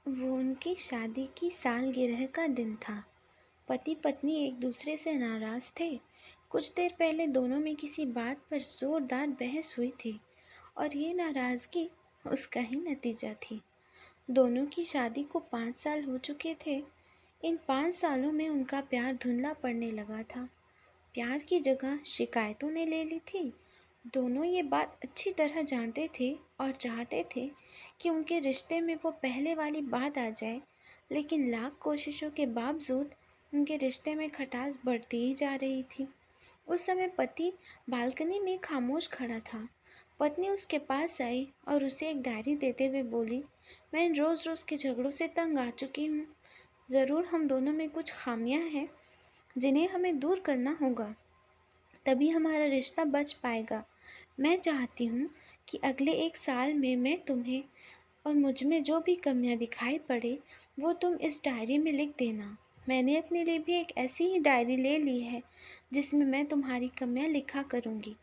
वो उनकी शादी की सालगिरह का दिन था। पति पत्नी एक दूसरे से नाराज थे। कुछ देर पहले दोनों में किसी बात पर जोरदार बहस हुई थी और ये नाराजगी उसका ही नतीजा थी। दोनों की शादी को 5 साल हो चुके थे। इन 5 सालों में उनका प्यार धुंधला पड़ने लगा था। प्यार की जगह शिकायतों ने ले ली थी। दोनों ये बात अच्छी तरह जानते थे और चाहते थे कि उनके रिश्ते में वो पहले वाली बात आ जाए, लेकिन लाख कोशिशों के बावजूद उनके रिश्ते में खटास बढ़ती ही जा रही थी। उस समय पति बालकनी में खामोश खड़ा था। पत्नी उसके पास आई और उसे एक डायरी देते हुए बोली, मैं इन रोज़ रोज़ के झगड़ों से तंग आ चुकी हूँ। ज़रूर हम दोनों में कुछ खामियां हैं जिन्हें हमें दूर करना होगा, तभी हमारा रिश्ता बच पाएगा। मैं चाहती हूँ कि अगले 1 साल में मैं तुम्हें और मुझ में जो भी कमियाँ दिखाई पड़े वो तुम इस डायरी में लिख देना। मैंने अपने लिए भी एक ऐसी ही डायरी ले ली है जिसमें मैं तुम्हारी कमियाँ लिखा करूँगी।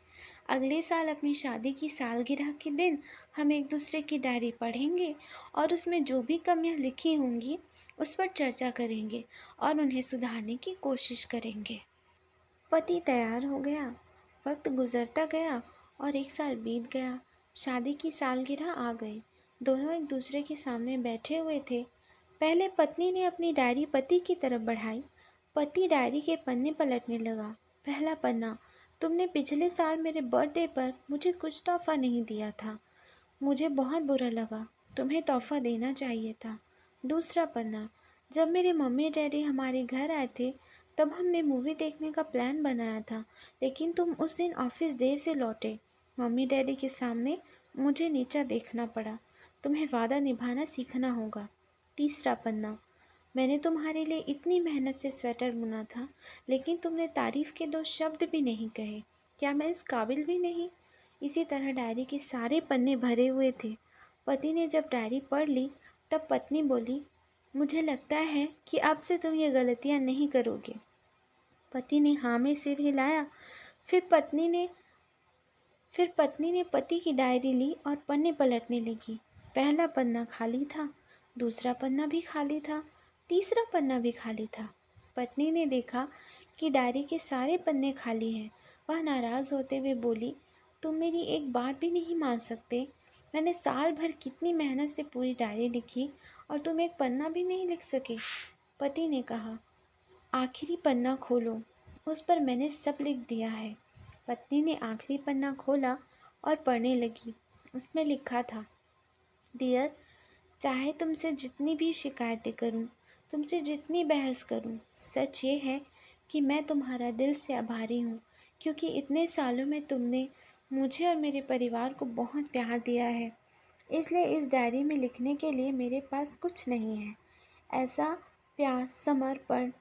अगले साल अपनी शादी की सालगिरह के दिन हम एक दूसरे की डायरी पढ़ेंगे और उसमें जो भी कमियाँ लिखी होंगी उस पर चर्चा करेंगे और उन्हें सुधारने की कोशिश करेंगे। पति तैयार हो गया। वक्त गुजरता गया और 1 साल बीत गया। शादी की सालगिरह आ गई। दोनों एक दूसरे के सामने बैठे हुए थे। पहले पत्नी ने अपनी डायरी पति की तरफ बढ़ाई। पति डायरी के पन्ने पलटने लगा। पहला पन्ना, तुमने पिछले साल मेरे बर्थडे पर मुझे कुछ तोहफा नहीं दिया था। मुझे बहुत बुरा लगा। तुम्हें तोहफा देना चाहिए था। दूसरा पन्ना, जब मेरे मम्मी डैडी हमारे घर आए थे तब हमने मूवी देखने का प्लान बनाया था, लेकिन तुम उस दिन ऑफिस देर से लौटे। मम्मी डैडी के सामने मुझे नीचा देखना पड़ा। तुम्हें वादा निभाना सीखना होगा। तीसरा पन्ना, मैंने तुम्हारे लिए इतनी मेहनत से स्वेटर बुना था, लेकिन तुमने तारीफ के 2 शब्द भी नहीं कहे। क्या मैं इस काबिल भी नहीं? इसी तरह डायरी के सारे पन्ने भरे हुए थे। पति ने जब डायरी पढ़ ली तब पत्नी बोली, मुझे लगता है कि अब से तुम ये गलतियाँ नहीं करोगे। पति ने हाँ में सिर हिलाया। फिर पत्नी ने पति की डायरी ली और पन्ने पलटने लगी। पहला पन्ना खाली था, दूसरा पन्ना भी खाली था, तीसरा पन्ना भी खाली था। पत्नी ने देखा कि डायरी के सारे पन्ने खाली हैं। वह नाराज़ होते हुए बोली, तुम मेरी एक बात भी नहीं मान सकते। मैंने साल भर कितनी मेहनत से पूरी डायरी लिखी और तुम एक पन्ना भी नहीं लिख सके। पति ने कहा, आखिरी पन्ना खोलो, उस पर मैंने सब लिख दिया है। पत्नी ने आखिरी पन्ना खोला और पढ़ने लगी। उसमें लिखा था, डियर, चाहे तुमसे जितनी भी शिकायतें करूं, तुमसे जितनी बहस करूं, सच ये है कि मैं तुम्हारा दिल से आभारी हूं, क्योंकि इतने सालों में तुमने मुझे और मेरे परिवार को बहुत प्यार दिया है। इसलिए इस डायरी में लिखने के लिए मेरे पास कुछ नहीं है। ऐसा प्यार, समर्पण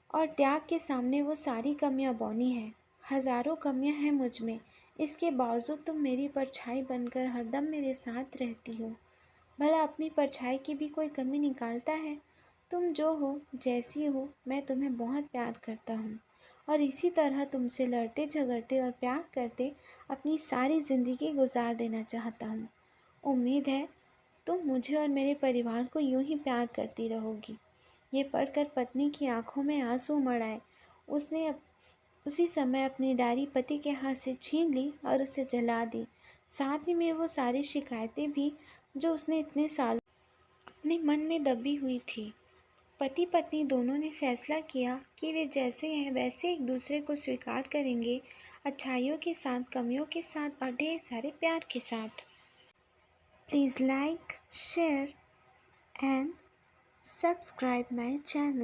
और त्याग के सामने वो सारी कमियां बौनी हैं। हज़ारों कमियां हैं मुझ में, इसके बावजूद तुम मेरी परछाई बनकर हरदम मेरे साथ रहती हो। भला अपनी परछाई की भी कोई कमी निकालता है? तुम जो हो, जैसी हो, मैं तुम्हें बहुत प्यार करता हूँ और इसी तरह तुमसे लड़ते झगड़ते और प्यार करते अपनी सारी ज़िंदगी गुजार देना चाहता हूँ। उम्मीद है तुम मुझे और मेरे परिवार को यूं ही प्यार करती रहोगी। ये पढ़कर पत्नी की आंखों में आंसू उमड़ आए। उसने उसी समय अपनी डायरी पति के हाथ से छीन ली और उसे जला दी। साथ ही में वो सारी शिकायतें भी जो उसने इतने साल अपने मन में दबी हुई थी। पति पत्नी दोनों ने फैसला किया कि वे जैसे हैं वैसे एक दूसरे को स्वीकार करेंगे, अच्छाइयों के साथ, कमियों के साथ और ढेर सारे प्यार के साथ। Please like, share and subscribe my channel.